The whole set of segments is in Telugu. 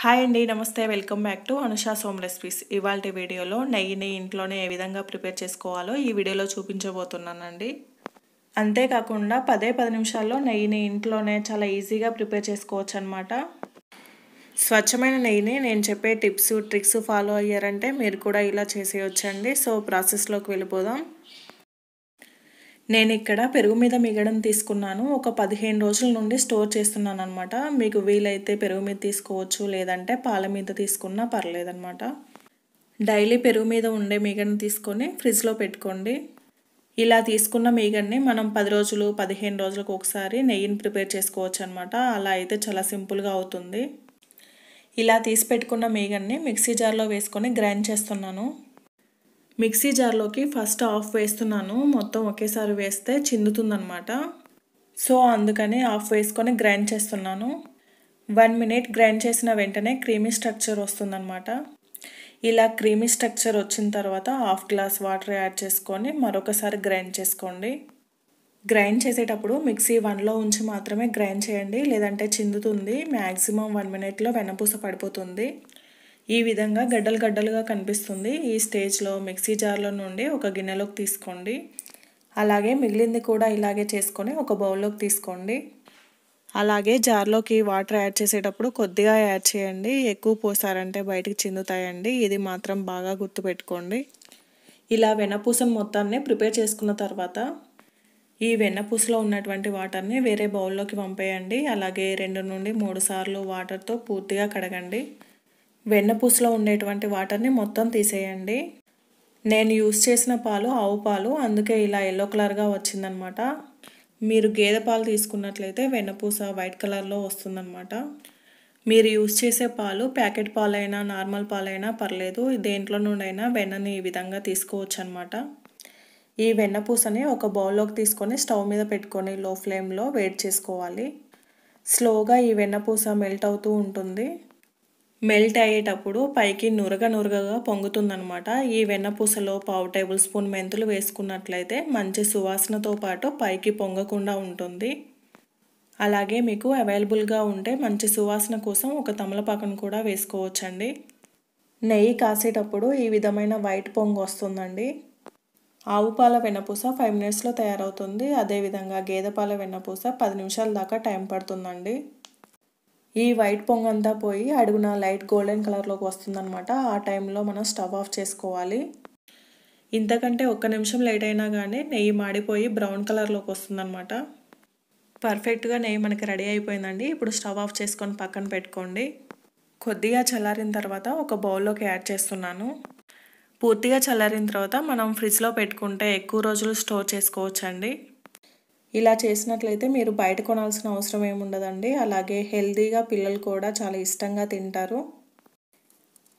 హాయ్ అండి, నమస్తే. వెల్కమ్ బ్యాక్ టు అనుషా సోమ్ రెసిపీస్. ఇవాల్టి వీడియోలో నెయ్యిని ఇంట్లోనే ఏ విధంగా ప్రిపేర్ చేసుకోవాలో ఈ వీడియోలో చూపించబోతున్నానండి. అంతేకాకుండా 10 నిమిషాల్లో నెయ్యిని ఇంట్లోనే చాలా ఈజీగా ప్రిపేర్ చేసుకోవచ్చు అనమాట. స్వచ్ఛమైన నెయ్యిని నేను చెప్పే టిప్స్ ట్రిక్స్ ఫాలో అయ్యారంటే మీరు కూడా ఇలా చేసేయొచ్చండి. సో ప్రాసెస్లోకి వెళ్ళిపోదాం. నేను ఇక్కడ పెరుగు మీద మిగడం తీసుకున్నాను. ఒక 15 రోజుల నుండి స్టోర్ చేస్తున్నాను అనమాట. మీకు వీలైతే పెరుగు మీద తీసుకోవచ్చు, లేదంటే పాల మీద తీసుకున్నా పర్లేదన్నమాట. డైలీ పెరుగు మీద ఉండే మీగడని తీసుకొని ఫ్రిడ్జ్లో పెట్టుకోండి. ఇలా తీసుకున్న మీగడని మనం 10 రోజులు 15 రోజులకు ఒకసారి నెయ్యిని ప్రిపేర్ చేసుకోవచ్చు అనమాట. అలా అయితే చాలా సింపుల్గా అవుతుంది. ఇలా తీసి పెట్టుకున్న మీగడని మిక్సీ జార్లో వేసుకొని గ్రైండ్ చేస్తున్నాను. మిక్సీ జార్లోకి ఫస్ట్ హాఫ్ వేస్తున్నాను. మొత్తం ఒకేసారి వేస్తే చిందుతుందనమాట. సో అందుకని హాఫ్ వేసుకొని గ్రైండ్ చేస్తున్నాను. 1 మినిట్ గ్రైండ్ చేసిన వెంటనే క్రీమీ స్ట్రక్చర్ వస్తుందన్నమాట. ఇలా క్రీమీ స్ట్రక్చర్ వచ్చిన తర్వాత హాఫ్ గ్లాస్ వాటర్ యాడ్ చేసుకొని మరొకసారి గ్రైండ్ చేసుకోండి. గ్రైండ్ చేసేటప్పుడు మిక్సీ 1లో ఉంచి మాత్రమే గ్రైండ్ చేయండి, లేదంటే చిందుతుంది. మ్యాక్సిమం 1 మినిట్లో వెన్నపూస పడిపోతుంది. ఈ విధంగా గడ్డలు గడ్డలుగా కనిపిస్తుంది. ఈ స్టేజ్లో మిక్సీ జార్లో నుండి ఒక గిన్నెలోకి తీసుకోండి. అలాగే మిగిలింది కూడా ఇలాగే చేసుకొని ఒక బౌల్లోకి తీసుకోండి. అలాగే జార్లోకి వాటర్ యాడ్ చేసేటప్పుడు కొద్దిగా యాడ్ చేయండి. ఎక్కువ పోసారంటే బయటికి చిందుతాయండి. ఇది మాత్రం బాగా గుర్తుపెట్టుకోండి. ఇలా వెన్నపూసను మొత్తాన్ని ప్రిపేర్ చేసుకున్న తర్వాత ఈ వెన్నపూసలో ఉన్నటువంటి వాటర్ని వేరే బౌల్లోకి పంపేయండి. అలాగే 2 నుండి 3 సార్లు వాటర్తో పూర్తిగా కడగండి. వెన్నపూసలో ఉండేటువంటి వాటర్ని మొత్తం తీసేయండి. నేను యూస్ చేసిన పాలు ఆవు పాలు, అందుకే ఇలా ఎల్లో కలర్గా వచ్చిందనమాట. మీరు గేదె పాలు తీసుకున్నట్లయితే వెన్నపూస వైట్ కలర్లో వస్తుందన్నమాట. మీరు యూస్ చేసే పాలు ప్యాకెట్ పాలైనా నార్మల్ పాలైనా పర్లేదు, దేంట్లో నుండైనా వెన్నని ఈ విధంగా తీసుకోవచ్చు అనమాట. ఈ వెన్నపూసని ఒక బౌల్లోకి తీసుకొని స్టవ్ మీద పెట్టుకొని లో ఫ్లేమ్లో వేడి చేసుకోవాలి. స్లోగా ఈ వెన్నపూస మెల్ట్ అవుతూ ఉంటుంది. మెల్ట్ అయ్యేటప్పుడు పైకి నురగగా పొంగుతుందనమాట. ఈ వెన్నపూసలో 1/2 టేబుల్ స్పూన్ మెంతులు వేసుకున్నట్లయితే మంచి సువాసనతో పాటు పైకి పొంగకుండా ఉంటుంది. అలాగే మీకు అవైలబుల్గా ఉంటే మంచి సువాసన కోసం ఒక తమలపాకును కూడా వేసుకోవచ్చండి. నెయ్యి కాసేటప్పుడు ఈ విధమైన వైట్ పొంగు వస్తుందండి. ఆవు పాల వెన్నపూస 5 మినిట్స్లో తయారవుతుంది. అదేవిధంగా గేదె పాల వెన్నపూస 10 నిమిషాల దాకా టైం పడుతుందండి. ఈ వైట్ పొంగంతా పోయి అడుగున లైట్ గోల్డెన్ కలర్లోకి వస్తుందన్నమాట. ఆ టైంలో మనం స్టవ్ ఆఫ్ చేసుకోవాలి. ఇంతకంటే 1 నిమిషం లేట్ అయినా కానీ నెయ్యి మాడిపోయి బ్రౌన్ కలర్లోకి వస్తుందన్నమాట. పర్ఫెక్ట్గా నెయ్యి మనకి రెడీ అయిపోయిందండి. ఇప్పుడు స్టవ్ ఆఫ్ చేసుకొని పక్కన పెట్టుకోండి. కొద్దిగా చల్లారిన తర్వాత ఒక బౌల్లోకి యాడ్ చేస్తున్నాను. పూర్తిగా చల్లారిన తర్వాత మనం ఫ్రిడ్జ్లో పెట్టుకుంటే ఎక్కువ రోజులు స్టోర్ చేసుకోవచ్చండి. ఇలా చేసినట్లయితే మీరు బయట కొనాల్సిన అవసరం ఏముండదండి. అలాగే హెల్తీగా పిల్లలు కూడా చాలా ఇష్టంగా తింటారు.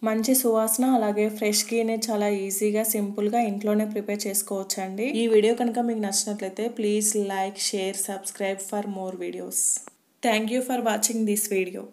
మంచి సువాసన అలాగే ఫ్రెష్ ఘీని చాలా ఈజీగా సింపుల్గా ఇంట్లోనే ప్రిపేర్ చేసుకోవచ్చండి. ఈ వీడియో కనుక మీకు నచ్చినట్లయితే please like, share, subscribe for more videos. Thank you for watching this video.